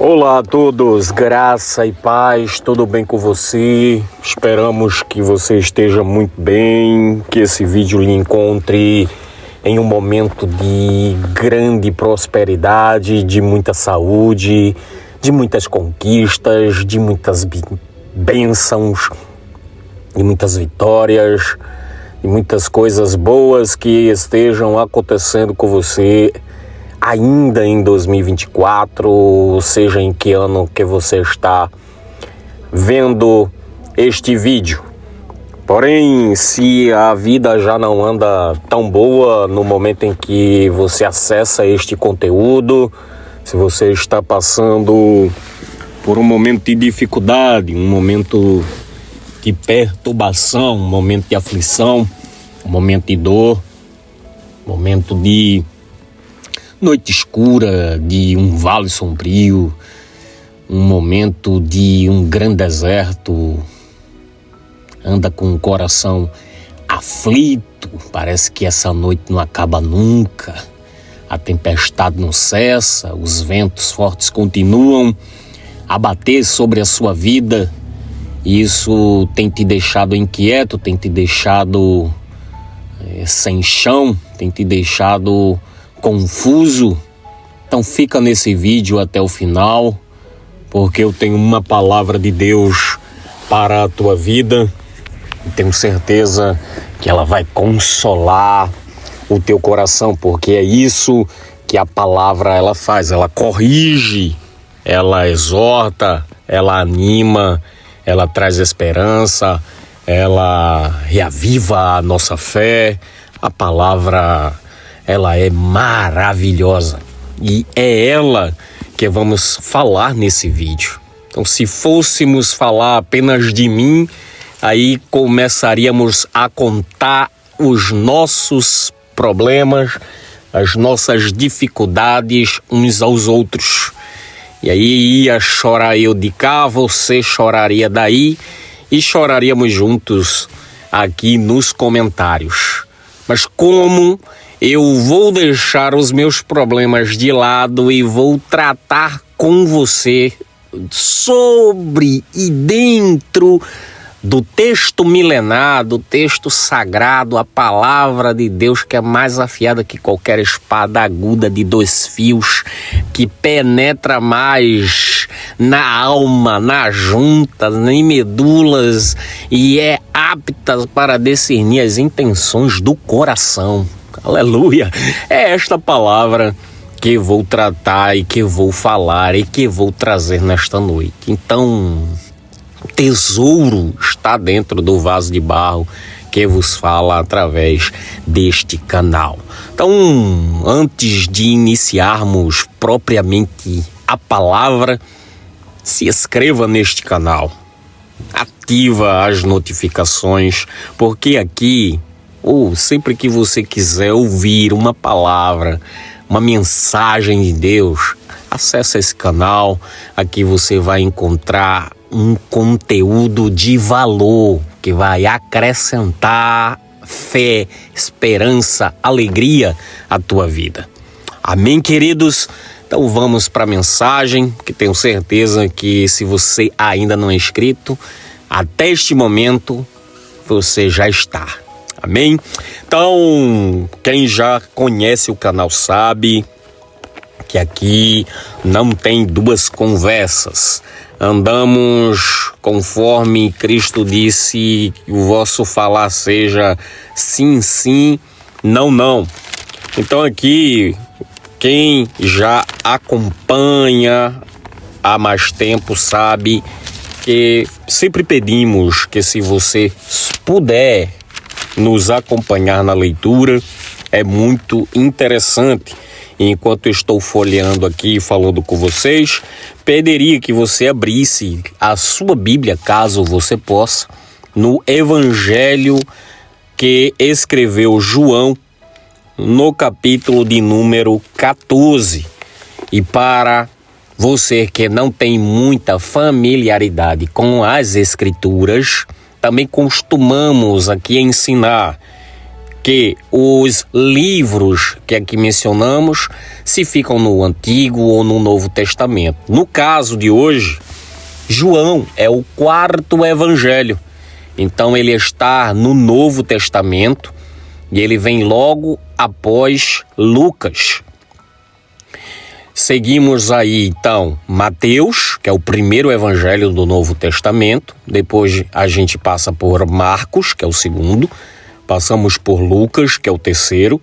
Olá a todos, graça e paz, tudo bem com você? Esperamos que você esteja muito bem, que esse vídeo lhe encontre em um momento de grande prosperidade, de muita saúde, de muitas conquistas, de muitas bênçãos, de muitas vitórias, de muitas coisas boas que estejam acontecendo com você ainda em 2024, seja em que ano que você está vendo este vídeo. Porém, se a vida já não anda tão boa no momento em que você acessa este conteúdo, se você está passando por um momento de dificuldade, um momento de perturbação, um momento de aflição, um momento de dor, um momento de noite escura, de um vale sombrio, um momento de um grande deserto, anda com o coração aflito, parece que essa noite não acaba nunca, a tempestade não cessa, os ventos fortes continuam a bater sobre a sua vida, e isso tem te deixado inquieto, tem te deixado sem chão, tem te deixado confuso. Então fica nesse vídeo até o final, porque eu tenho uma palavra de Deus para a tua vida e tenho certeza que ela vai consolar o teu coração, porque é isso que a palavra ela faz, ela corrige, ela exorta, ela anima, ela traz esperança, ela reaviva a nossa fé. A palavra ela é maravilhosa e é ela que vamos falar nesse vídeo. Então, se fôssemos falar apenas de mim, aí começaríamos a contar os nossos problemas, as nossas dificuldades uns aos outros. E aí ia chorar eu de cá, você choraria daí e choraríamos juntos aqui nos comentários. Mas como eu vou deixar os meus problemas de lado e vou tratar com você sobre e dentro do texto milenar, do texto sagrado, a palavra de Deus que é mais afiada que qualquer espada aguda de 2 fios, que penetra mais na alma, nas juntas, em medulas e é apta para discernir as intenções do coração. Aleluia! É esta palavra que vou tratar e que vou falar e que vou trazer nesta noite. Então, o tesouro está dentro do vaso de barro que vos fala através deste canal. Então, antes de iniciarmos propriamente a palavra, se inscreva neste canal, ativa as notificações, porque aqui, sempre que você quiser ouvir uma palavra, uma mensagem de Deus, acesse esse canal. Aqui você vai encontrar um conteúdo de valor que vai acrescentar fé, esperança, alegria à tua vida. Amém, queridos? Então vamos para a mensagem, que tenho certeza que se você ainda não é inscrito, até este momento você já está. Amém? Então, quem já conhece o canal sabe que aqui não tem duas conversas. Andamos conforme Cristo disse, que o vosso falar seja sim, sim, não, não. Então aqui, quem já acompanha há mais tempo sabe que sempre pedimos que, se você puder nos acompanhar na leitura, é muito interessante. Enquanto eu estou folheando aqui e falando com vocês, pediria que você abrisse a sua Bíblia, caso você possa, no Evangelho que escreveu João, no capítulo de número 14. E para você que não tem muita familiaridade com as Escrituras, também costumamos aqui ensinar porque os livros que aqui mencionamos se ficam no Antigo ou no Novo Testamento. No caso de hoje, João é o quarto evangelho, então ele está no Novo Testamento e ele vem logo após Lucas. Seguimos aí, então, Mateus, que é o primeiro evangelho do Novo Testamento. Depois a gente passa por Marcos, que é o segundo. Passamos por Lucas, que é o terceiro.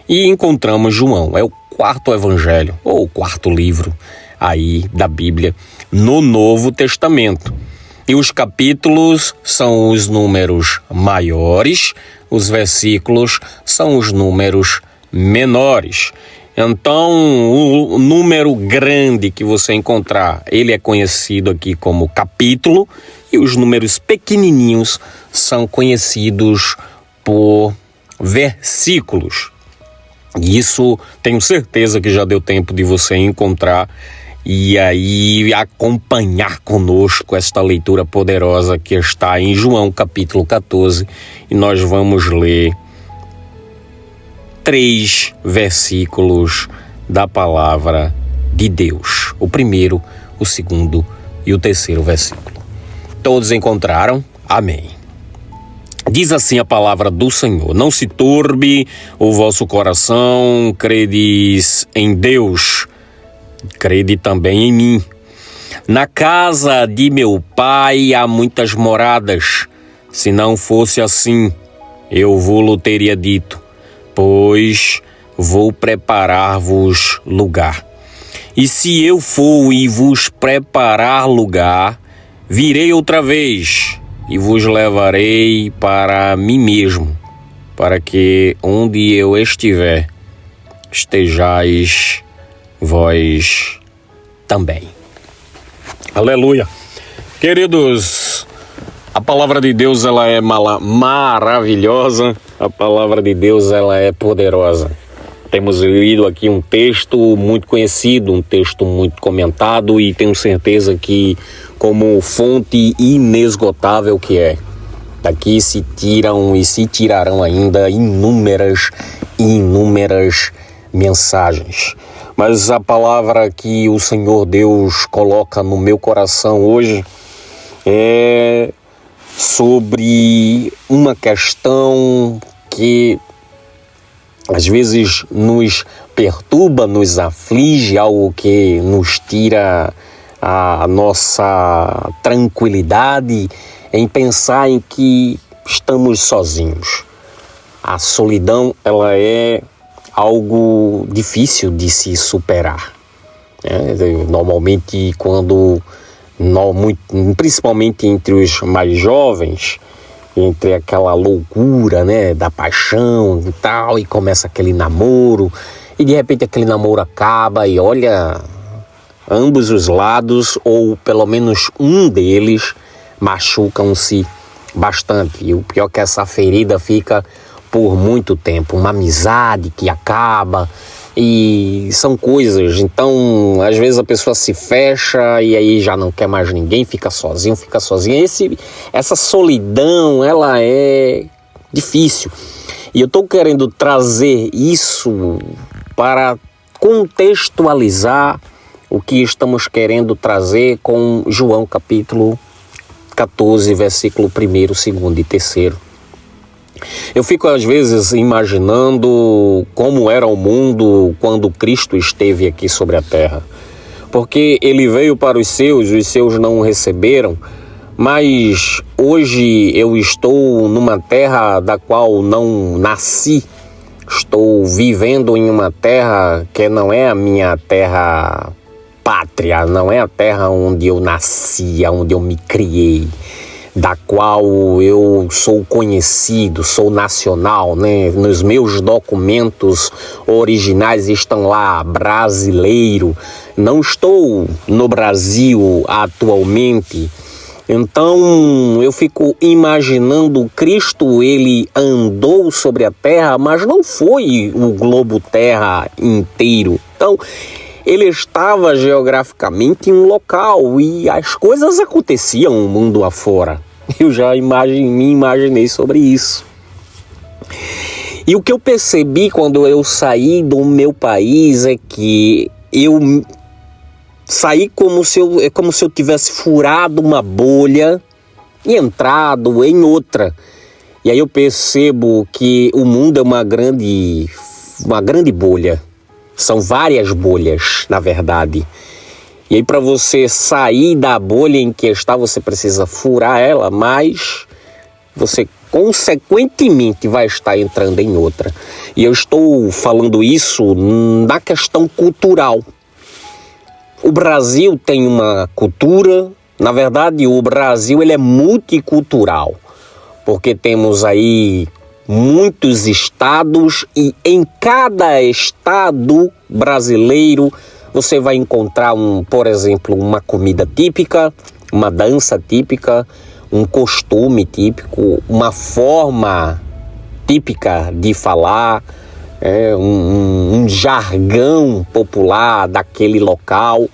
E encontramos João, é o quarto evangelho, ou o quarto livro aí da Bíblia, no Novo Testamento. E os capítulos são os números maiores, os versículos são os números menores. Então, o número grande que você encontrar, ele é conhecido aqui como capítulo, e os números pequenininhos são conhecidos por versículos. E isso tenho certeza que já deu tempo de você encontrar e aí acompanhar conosco esta leitura poderosa que está em João capítulo 14, e nós vamos ler 3 versículos da palavra de Deus. O primeiro, o segundo e o terceiro versículo. Todos encontraram? Amém. Diz assim a palavra do Senhor: não se turbe o vosso coração, credes em Deus, crede também em mim. Na casa de meu pai há muitas moradas. Se não fosse assim, eu vou-lo teria dito, pois vou preparar-vos lugar. E se eu for e vos preparar lugar, virei outra vez e vos levarei para mim mesmo, para que onde eu estiver, estejais vós também. Aleluia. Queridos, a palavra de Deus, ela é maravilhosa, a palavra de Deus, ela é poderosa. Temos lido aqui um texto muito conhecido, um texto muito comentado, e tenho certeza que, como fonte inesgotável que é, daqui se tiram e se tirarão ainda inúmeras mensagens. Mas a palavra que o Senhor Deus coloca no meu coração hoje é sobre uma questão que às vezes nos perturba, nos aflige, algo que nos tira a nossa tranquilidade em pensar em que estamos sozinhos. A solidão, ela é algo difícil de se superar. Normalmente, principalmente entre os mais jovens, entre aquela loucura, da paixão e tal, e começa aquele namoro, e de repente aquele namoro acaba e olha, ambos os lados, ou pelo menos um deles, machucam-se bastante. E o pior é que essa ferida fica por muito tempo, uma amizade que acaba, e são coisas, então às vezes a pessoa se fecha e aí já não quer mais ninguém, fica sozinha. Essa solidão, ela é difícil, e eu estou querendo trazer isso para contextualizar o que estamos querendo trazer com João capítulo 14, versículo 1º, 2º e 3º. Eu fico às vezes imaginando como era o mundo quando Cristo esteve aqui sobre a terra. Porque ele veio para os seus não o receberam, mas hoje eu estou numa terra da qual não nasci. Estou vivendo em uma terra que não é a minha terra pátria, não é a terra onde eu nasci, onde eu me criei, da qual eu sou conhecido, sou nacional, Nos meus documentos originais estão lá, brasileiro. Não estou no Brasil atualmente. Então eu fico imaginando Cristo, ele andou sobre a terra, mas não foi o globo terra inteiro. Então ele estava geograficamente em um local e as coisas aconteciam no mundo afora. Eu já me imaginei sobre isso. E o que eu percebi quando eu saí do meu país é que eu saí como se eu tivesse furado uma bolha e entrado em outra. E aí eu percebo que o mundo é uma grande bolha. São várias bolhas, na verdade. E aí para você sair da bolha em que está, você precisa furar ela, mas você consequentemente vai estar entrando em outra. E eu estou falando isso na questão cultural. O Brasil tem uma cultura, na verdade o Brasil ele é multicultural, porque temos aí muitos estados e em cada estado brasileiro você vai encontrar, por exemplo, uma comida típica, uma dança típica, um costume típico, uma forma típica de falar, um jargão popular daquele local.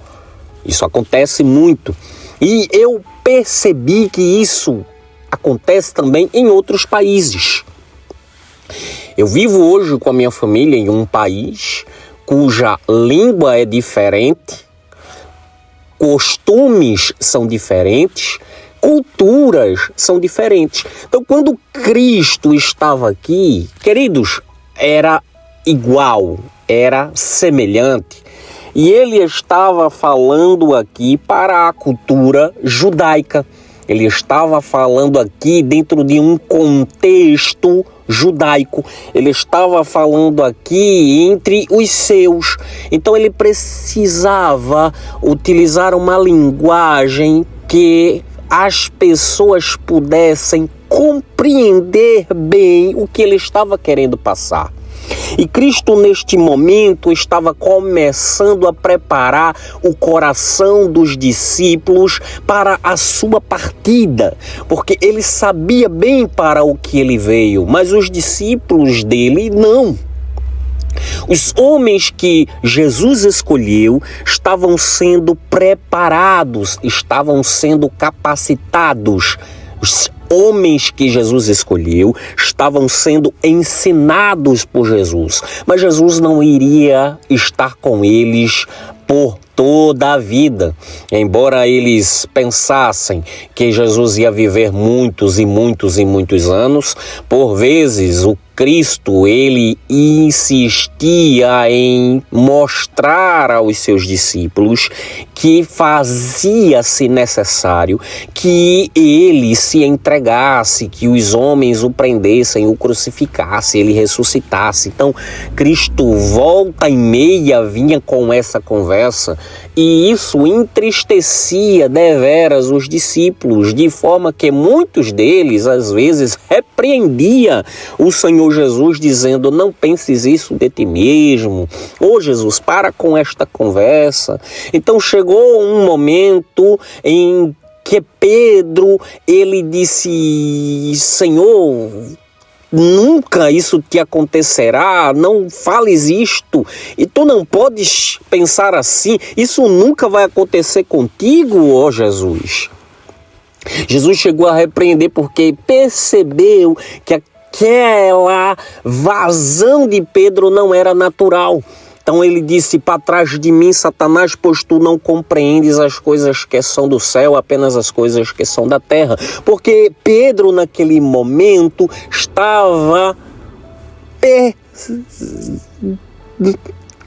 Isso acontece muito. E eu percebi que isso acontece também em outros países. Eu vivo hoje com a minha família em um país cuja língua é diferente, costumes são diferentes, culturas são diferentes. Então, quando Cristo estava aqui, queridos, era igual, era semelhante. E ele estava falando aqui para a cultura judaica. Ele estava falando aqui dentro de um contexto judaico. Ele estava falando aqui entre os seus. Então ele precisava utilizar uma linguagem que as pessoas pudessem compreender bem o que ele estava querendo passar. E Cristo, neste momento, estava começando a preparar o coração dos discípulos para a sua partida, porque ele sabia bem para o que ele veio, mas os discípulos dele não. Os homens que Jesus escolheu estavam sendo preparados, estavam sendo capacitados. Os homens que Jesus escolheu estavam sendo ensinados por Jesus, mas Jesus não iria estar com eles por toda a vida. Embora eles pensassem que Jesus ia viver muitos e muitos e muitos anos, por vezes o Cristo, ele insistia em mostrar aos seus discípulos que fazia-se necessário que ele se entregasse, que os homens o prendessem, o crucificassem, ele ressuscitasse. Então, Cristo volta e meia vinha com essa conversa e isso entristecia deveras os discípulos, de forma que muitos deles, às vezes, repreendia o Senhor Jesus, dizendo: não penses isso de ti mesmo. Ô Jesus, para com esta conversa. Então chegou um momento em que Pedro, ele disse: Senhor, nunca isso te acontecerá, não fales isto, e tu não podes pensar assim, isso nunca vai acontecer contigo, ó Jesus. Jesus chegou a repreender porque percebeu que aquela vazão de Pedro não era natural. Então ele disse: para trás de mim, Satanás, pois tu não compreendes as coisas que são do céu, apenas as coisas que são da terra. Porque Pedro, naquele momento, estava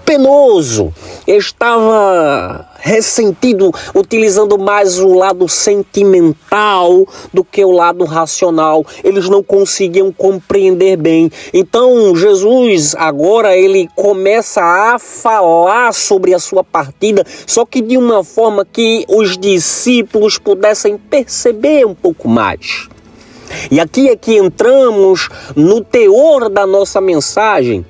penoso, estava ressentido, utilizando mais o lado sentimental do que o lado racional. Eles não conseguiam compreender bem. Então Jesus agora ele começa a falar sobre a sua partida, só que de uma forma que os discípulos pudessem perceber um pouco mais. E aqui é que entramos no teor da nossa mensagem.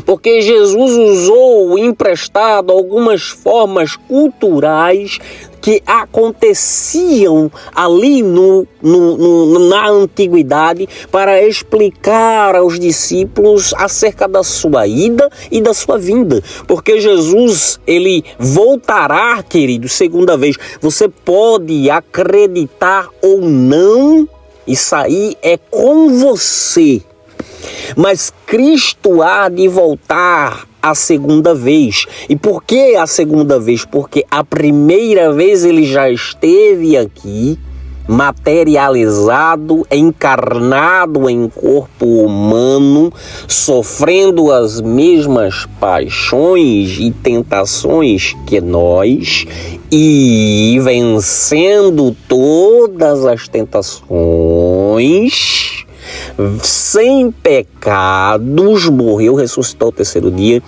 Porque Jesus usou emprestado algumas formas culturais que aconteciam ali na antiguidade para explicar aos discípulos acerca da sua ida e da sua vinda. Porque Jesus, ele voltará, querido, segunda vez. Você pode acreditar ou não, isso aí é com você. Mas Cristo há de voltar a segunda vez. E por que a segunda vez? Porque a primeira vez ele já esteve aqui, materializado, encarnado em corpo humano, sofrendo as mesmas paixões e tentações que nós, e vencendo todas as tentações, sem pecados, morreu, ressuscitou ao terceiro dia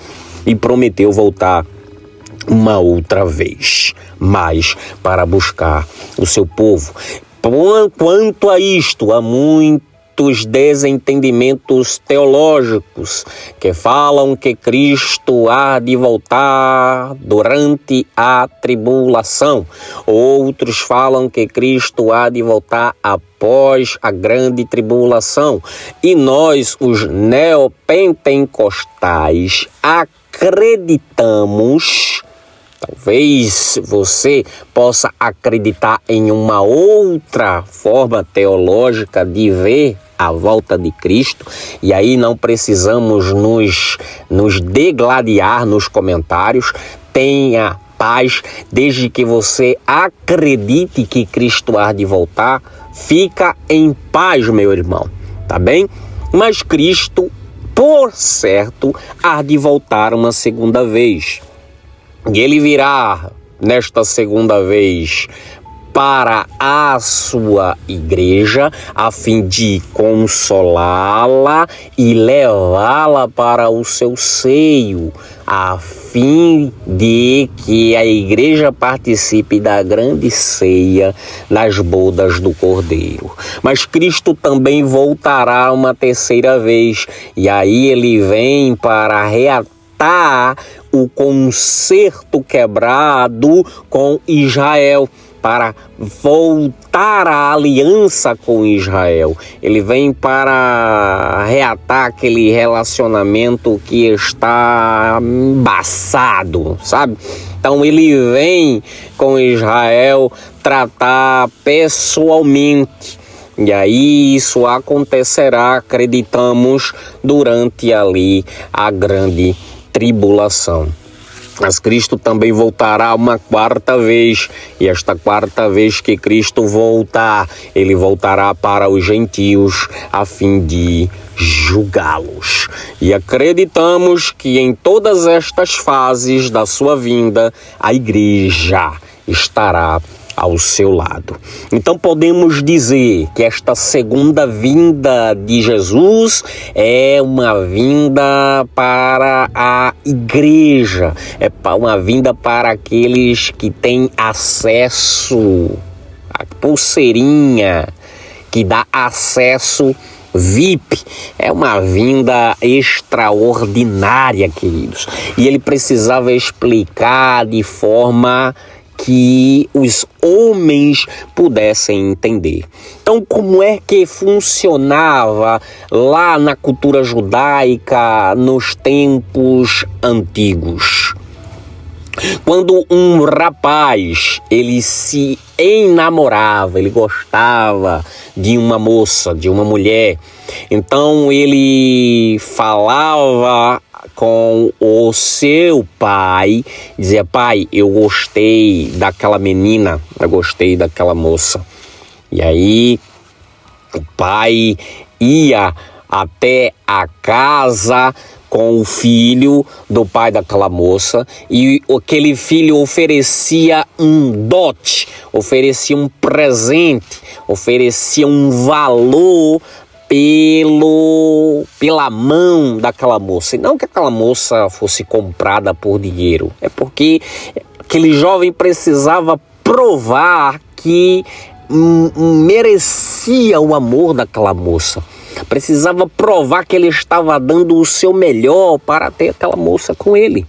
e prometeu voltar uma outra vez, mas para buscar o seu povo. Quanto a isto, há muitos desentendimentos teológicos que falam que Cristo há de voltar durante a tribulação. Outros falam que Cristo há de voltar após a grande tribulação. E nós, os neopentecostais, acreditamos. Talvez você possa acreditar em uma outra forma teológica de ver a volta de Cristo, e aí não precisamos nos degladiar nos comentários. Tenha paz, desde que você acredite que Cristo há de voltar, fica em paz, meu irmão, tá bem? Mas Cristo, por certo, há de voltar uma segunda vez. E ele virá nesta segunda vez para a sua igreja, a fim de consolá-la e levá-la para o seu seio, a fim de que a igreja participe da grande ceia nas bodas do Cordeiro. Mas Cristo também voltará uma terceira vez, e aí ele vem para reatar o concerto quebrado com Israel, para voltar à aliança com Israel. Ele vem para reatar aquele relacionamento que está embaçado, sabe? Então ele vem com Israel tratar pessoalmente. E aí isso acontecerá, acreditamos, durante ali a grande tribulação. Mas Cristo também voltará uma quarta vez, e esta quarta vez que Cristo voltar, ele voltará para os gentios a fim de julgá-los. E acreditamos que em todas estas fases da sua vinda, a igreja estará ao seu lado. Então podemos dizer que esta segunda vinda de Jesus é uma vinda para a igreja, é uma vinda para aqueles que têm acesso à pulseirinha que dá acesso VIP. É uma vinda extraordinária, queridos. E ele precisava explicar de forma que os homens pudessem entender. Então, como é que funcionava lá na cultura judaica nos tempos antigos? Quando um rapaz, ele se enamorava, ele gostava de uma moça, de uma mulher, então ele falava com o seu pai, dizia: pai, eu gostei daquela menina, eu gostei daquela moça. E aí o pai ia até a casa com o filho do pai daquela moça, e aquele filho oferecia um dote, oferecia um presente, oferecia um valor pela mão daquela moça. E não que aquela moça fosse comprada por dinheiro, é porque aquele jovem precisava provar que merecia o amor daquela moça. Precisava provar que ele estava dando o seu melhor para ter aquela moça com ele.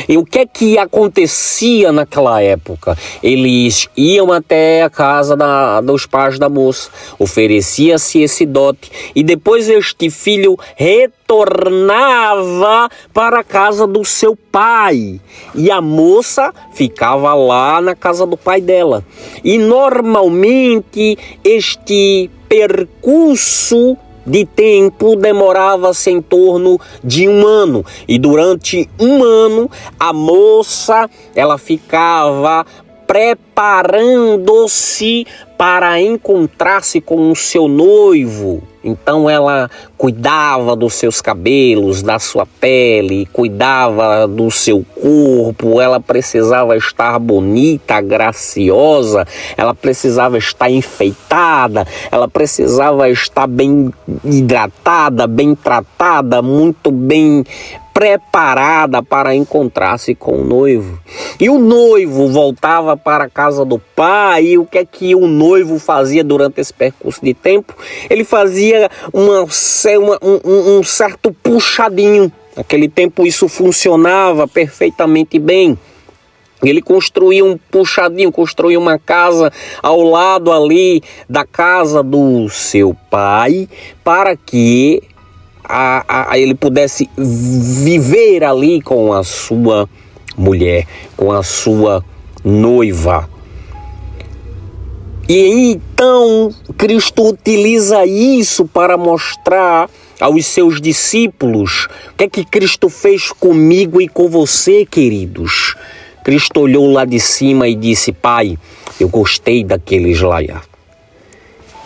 E o que é que acontecia naquela época? Eles iam até a casa dos pais da moça, oferecia-se esse dote, e depois este filho retornava para a casa do seu pai, e a moça ficava lá na casa do pai dela. E normalmente este percurso de tempo demorava-se em torno de 1 ano. E durante 1 ano, a moça, ela ficava preparando-se para encontrar-se com o seu noivo. Então ela cuidava dos seus cabelos, da sua pele, cuidava do seu corpo, ela precisava estar bonita, graciosa, ela precisava estar enfeitada, ela precisava estar bem hidratada, bem tratada, muito bem preparada para encontrar-se com o noivo. E o noivo voltava para a casa do pai, e o que é que o noivo fazia durante esse percurso de tempo? Ele fazia um certo puxadinho. Naquele tempo isso funcionava perfeitamente bem. Ele construía um puxadinho, construía uma casa ao lado ali da casa do seu pai, para que ele pudesse viver ali com a sua mulher, com a sua noiva. E então Cristo utiliza isso para mostrar aos seus discípulos o que é que Cristo fez comigo e com você, queridos. Cristo olhou lá de cima e disse: Pai, eu gostei daqueles lá,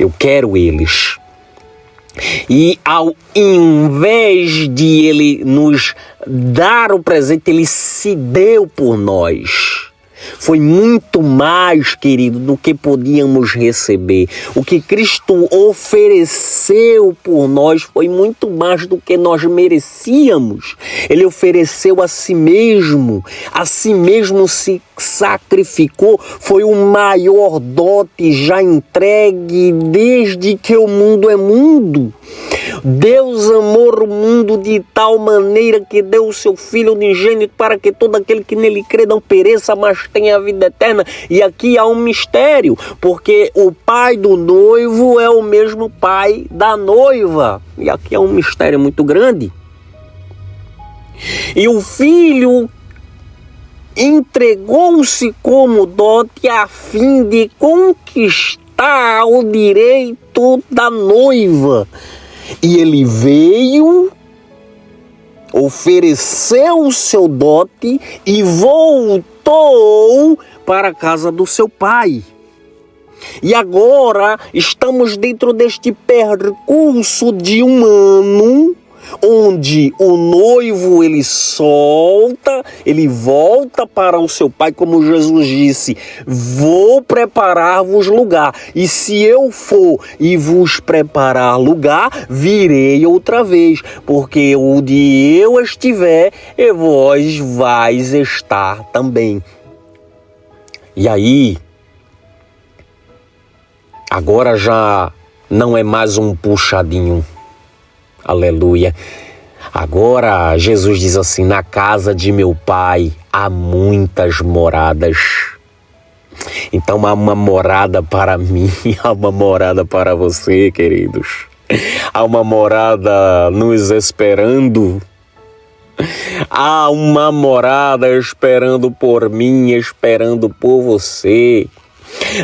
eu quero eles. E ao invés de ele nos dar o presente, ele se deu por nós. Foi muito mais, querido, do que podíamos receber. O que Cristo ofereceu por nós foi muito mais do que nós merecíamos. Ele ofereceu a si mesmo se sacrificou. Foi o maior dote já entregue desde que o mundo é mundo. Deus amou o mundo de tal maneira que deu o seu Filho unigênito para que todo aquele que nele crê não pereça, mas tenha a vida eterna. E aqui há um mistério, porque o pai do noivo é o mesmo pai da noiva. E aqui há um mistério muito grande. E o Filho entregou-se como dote a fim de conquistar o direito da noiva. E ele veio, ofereceu o seu dote e voltou para a casa do seu pai. E agora estamos dentro deste percurso de 1 ano, onde o noivo ele volta para o seu pai, como Jesus disse: vou preparar-vos lugar, e se eu for e vos preparar lugar, virei outra vez, porque onde eu estiver, e vós vais estar também. E aí, agora já não é mais um puxadinho. Aleluia. Agora Jesus diz assim: na casa de meu pai há muitas moradas. Então há uma morada para mim, há uma morada para você, queridos. Há uma morada nos esperando. Há uma morada esperando por mim, esperando por você.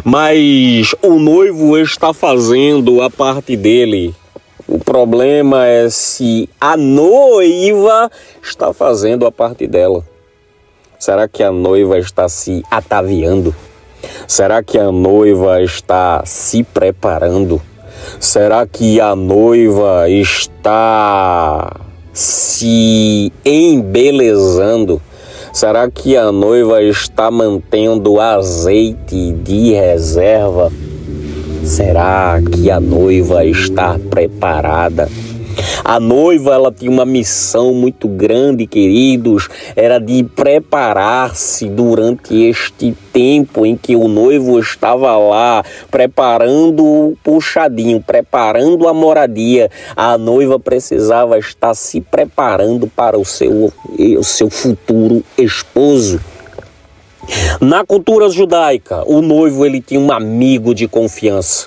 Mas o noivo está fazendo a parte dele. O problema é se a noiva está fazendo a parte dela. Será que a noiva está se ataviando? Será que a noiva está se preparando? Será que a noiva está se embelezando? Será que a noiva está mantendo azeite de reserva? Será que a noiva está preparada? A noiva, ela tinha uma missão muito grande, queridos, era de preparar-se durante este tempo em que o noivo estava lá, preparando o puxadinho, preparando a moradia. A noiva precisava estar se preparando para o seu futuro esposo. Na cultura judaica, o noivo ele tinha um amigo de confiança.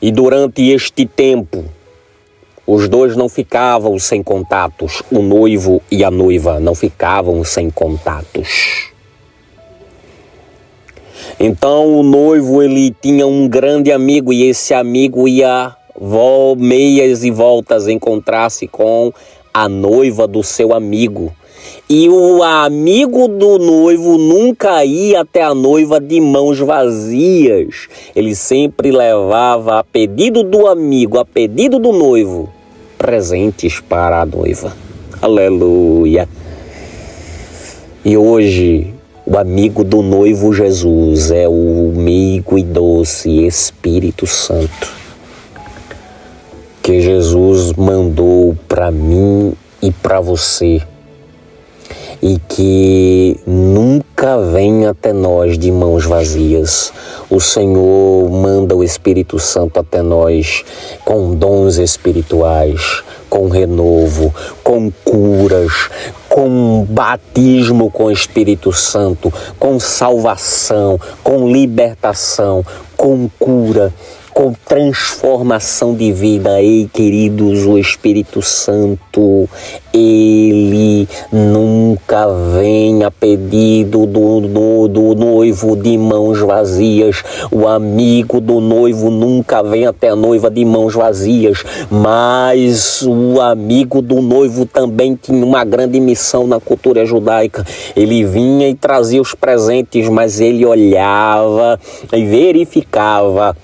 E durante este tempo, os dois não ficavam sem contatos. O noivo e a noiva não ficavam sem contatos. Então o noivo ele tinha um grande amigo e esse amigo ia meias e voltas encontrar-se com a noiva do seu amigo. E o amigo do noivo nunca ia até a noiva de mãos vazias. Ele sempre levava, a pedido do amigo, a pedido do noivo, presentes para a noiva. Aleluia! E hoje, o amigo do noivo Jesus é o amigo e doce Espírito Santo, que Jesus mandou para mim e para você, e que nunca vem até nós de mãos vazias. O Senhor manda o Espírito Santo até nós com dons espirituais, com renovo, com curas, com batismo com o Espírito Santo, com salvação, com libertação, com cura, com transformação de vida. Ei, queridos, o Espírito Santo, ele nunca vem a pedido do noivo de mãos vazias. O amigo do noivo nunca vem até a noiva de mãos vazias, mas o amigo do noivo também tinha uma grande missão na cultura judaica. Ele vinha e trazia os presentes, mas ele olhava e verificava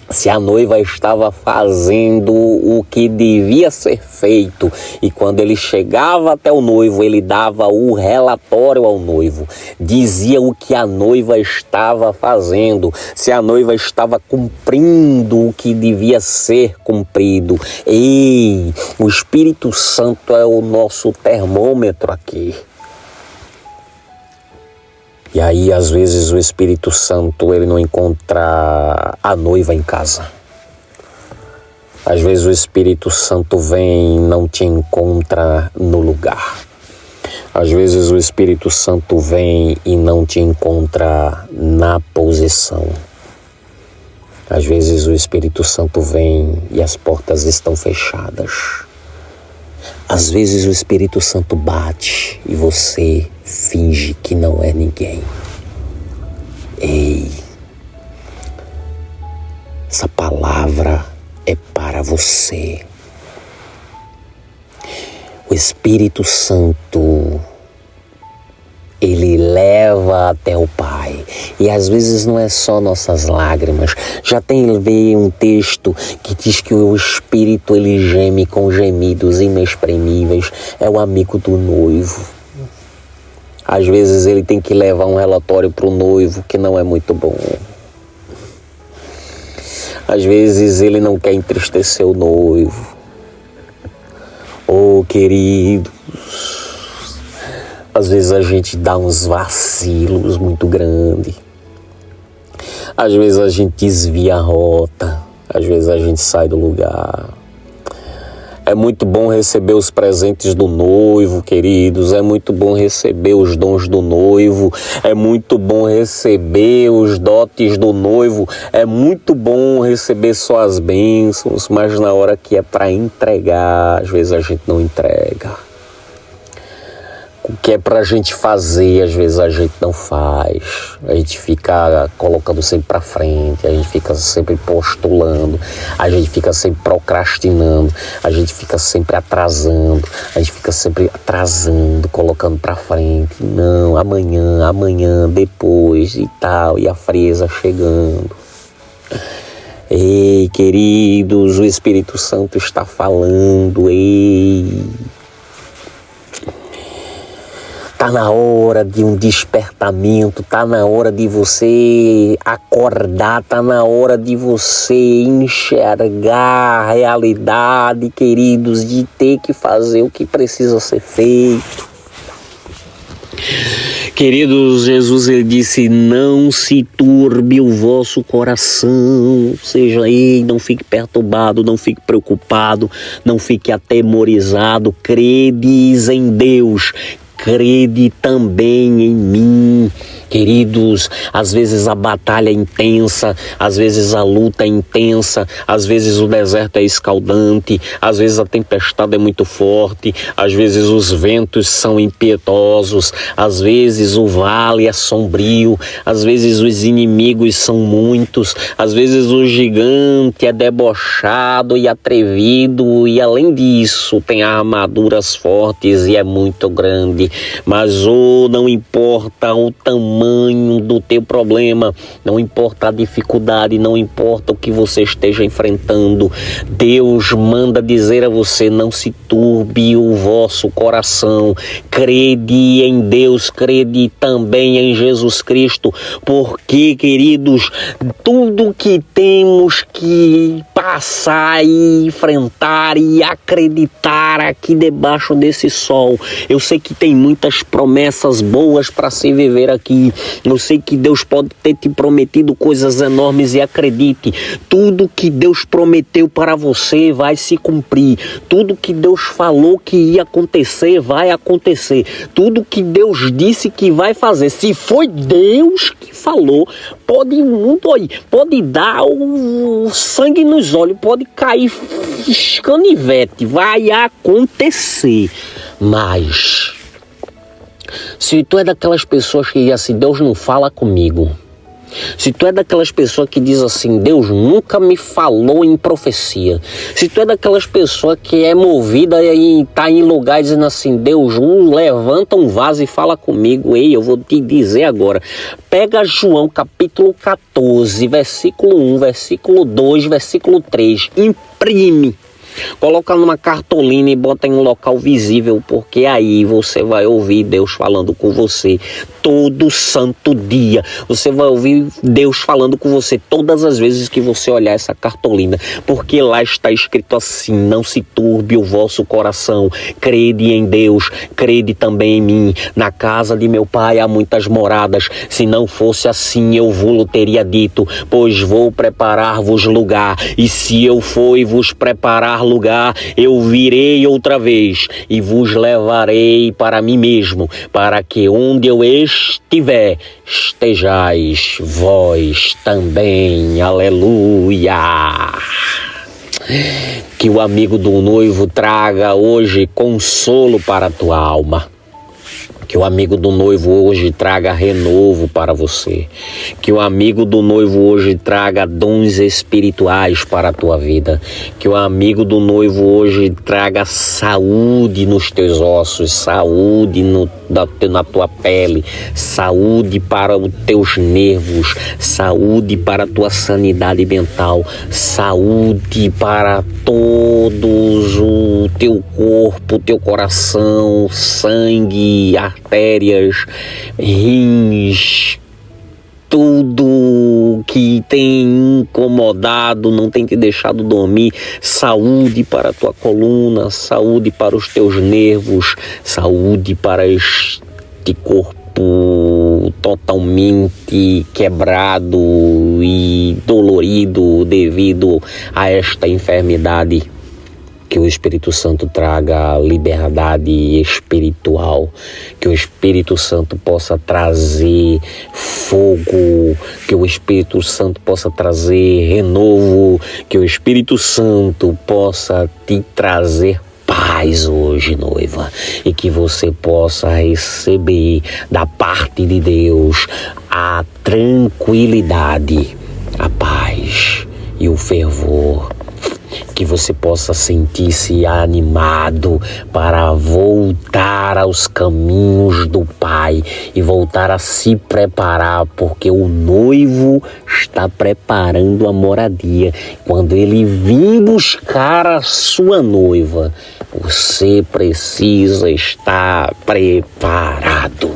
se a noiva estava fazendo o que devia ser feito. E quando ele chegava até o noivo, ele dava o relatório ao noivo, dizia o que a noiva estava fazendo, se a noiva estava cumprindo o que devia ser cumprido. Ei, o Espírito Santo é o nosso termômetro aqui. E aí, às vezes, o Espírito Santo, ele não encontra a noiva em casa. Às vezes, o Espírito Santo vem e não te encontra no lugar. Às vezes, o Espírito Santo vem e não te encontra na posição. Às vezes, o Espírito Santo vem e as portas estão fechadas. Às vezes, o Espírito Santo bate e você finge que não é ninguém. Ei, essa palavra é para você. O Espírito Santo, ele leva até o Pai. E às vezes não é só nossas lágrimas. Já tem um texto que diz que o Espírito, ele geme com gemidos inexprimíveis. É o amigo do noivo. Às vezes ele tem que levar um relatório para o noivo que não é muito bom. Às vezes ele não quer entristecer o noivo. Oh, queridos, às vezes a gente dá uns vacilos muito grandes. Às vezes a gente desvia a rota. Às vezes a gente sai do lugar. É muito bom receber os presentes do noivo, queridos. É muito bom receber os dons do noivo. É muito bom receber os dotes do noivo. É muito bom receber só as bênçãos. Mas na hora que é para entregar, às vezes a gente não entrega. O que é pra gente fazer, às vezes a gente não faz. A gente fica colocando sempre pra frente, a gente fica sempre postulando, a gente fica sempre procrastinando, a gente fica sempre atrasando, colocando pra frente. Não, amanhã, depois e tal, e a fresa chegando. Ei, queridos, o Espírito Santo está falando, ei. Está na hora de um despertamento, está na hora de você acordar, está na hora de você enxergar a realidade, queridos, de ter que fazer o que precisa ser feito. Queridos, Jesus, ele disse, não se turbe o vosso coração, seja aí, não fique perturbado, não fique preocupado, não fique atemorizado, credes em Deus, crede também em mim. Queridos, às vezes a batalha é intensa, às vezes a luta é intensa, às vezes o deserto é escaldante, às vezes a tempestade é muito forte, às vezes os ventos são impetuosos, às vezes o vale é sombrio, às vezes os inimigos são muitos, às vezes o gigante é debochado e atrevido e além disso tem armaduras fortes e é muito grande, mas não importa o tamanho do teu problema, não importa a dificuldade, não importa o que você esteja enfrentando, Deus manda dizer a você: não se turbe o vosso coração, crede em Deus, crede também em Jesus Cristo, porque, queridos, tudo que temos que passar e enfrentar e acreditar aqui debaixo desse sol, eu sei que tem muitas promessas boas para se viver aqui. Eu sei que Deus pode ter te prometido coisas enormes e acredite, tudo que Deus prometeu para você vai se cumprir. Tudo que Deus falou que ia acontecer, vai acontecer. Tudo que Deus disse que vai fazer, se foi Deus que falou, pode dar o sangue nos olhos, pode cair canivete, vai acontecer. Mas se tu é daquelas pessoas que diz assim: Deus não fala comigo, se tu é daquelas pessoas que diz assim: Deus nunca me falou em profecia, se tu é daquelas pessoas que é movida e está em lugar dizendo assim: Deus, levanta um vaso e fala comigo, ei, eu vou te dizer agora, pega João capítulo 14, versículo 1, versículo 2, versículo 3, imprime, coloca numa cartolina e bota em um local visível, porque aí você vai ouvir Deus falando com você todo santo dia. Você vai ouvir Deus falando com você todas as vezes que você olhar essa cartolina, porque lá está escrito assim: não se turbe o vosso coração, crede em Deus, crede também em mim. Na casa de meu pai há muitas moradas, se não fosse assim eu vos teria dito, pois vou preparar-vos lugar, e se eu for e vos preparar lugar, eu virei outra vez e vos levarei para mim mesmo, para que onde eu estiver, estejais vós também. Aleluia! Que o amigo do noivo traga hoje consolo para a tua alma. Que o amigo do noivo hoje traga renovo para você. Que o amigo do noivo hoje traga dons espirituais para a tua vida. Que o amigo do noivo hoje traga saúde nos teus ossos, saúde na tua pele, saúde para os teus nervos, saúde para a tua sanidade mental, saúde para todos o teu corpo, teu coração, sangue, artérias, rins, tudo que tem incomodado, não tem te deixado dormir, saúde para a tua coluna, saúde para os teus nervos, saúde para este corpo totalmente quebrado e dolorido devido a esta enfermidade. Que o Espírito Santo traga liberdade espiritual, que o Espírito Santo possa trazer fogo, que o Espírito Santo possa trazer renovo, que o Espírito Santo possa te trazer paz hoje, noiva, e que você possa receber da parte de Deus a tranquilidade, a paz e o fervor. Que você possa sentir-se animado para voltar aos caminhos do Pai e voltar a se preparar, porque o noivo está preparando a moradia. Quando ele vir buscar a sua noiva, você precisa estar preparado.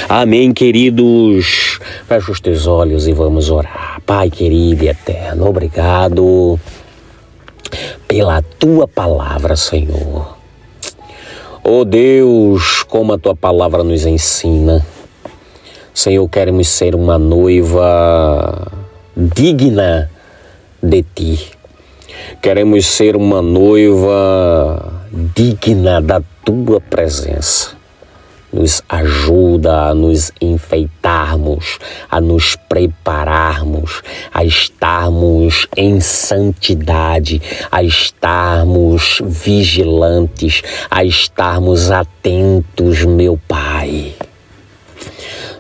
Amém, queridos? Fecha os teus olhos e vamos orar. Pai querido e eterno, obrigado pela tua palavra, Senhor. Oh Deus, como a tua palavra nos ensina. Senhor, queremos ser uma noiva digna de ti. Queremos ser uma noiva digna da tua presença. nos ajuda a nos enfeitarmos, a nos prepararmos, a estarmos em santidade, a estarmos vigilantes, a estarmos atentos, meu Pai.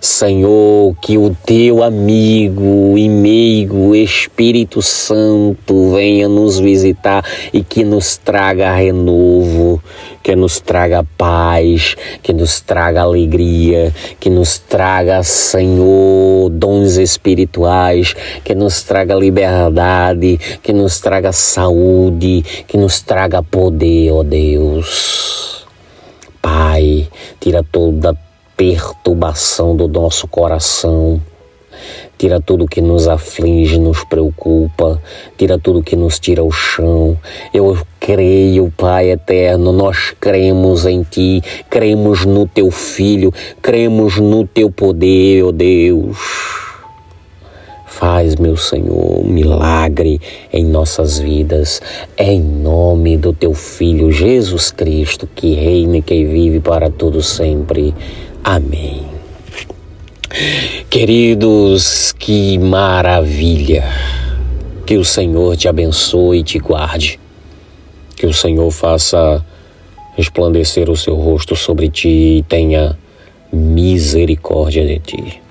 Senhor, que o teu amigo e meigo Espírito Santo venha nos visitar e que nos traga renovo, que nos traga paz, que nos traga alegria, que nos traga, Senhor, dons espirituais, que nos traga liberdade, que nos traga saúde, que nos traga poder, ó Deus. Pai, tira toda perturbação do nosso coração, tira tudo que nos aflige, nos preocupa, tira tudo que nos tira o chão. Eu creio, Pai eterno, nós cremos em Ti, cremos no Teu Filho, cremos no Teu poder, ó Deus. Faz, meu Senhor, um milagre em nossas vidas, em nome do Teu Filho Jesus Cristo, que reina e que vive para todo sempre. Amém. Queridos, que maravilha! Que o Senhor te abençoe e te guarde. Que o Senhor faça resplandecer o seu rosto sobre ti e tenha misericórdia de ti.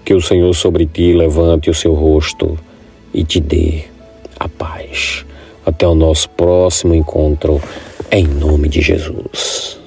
Que o Senhor sobre ti levante o seu rosto e te dê a paz. Até o nosso próximo encontro, em nome de Jesus.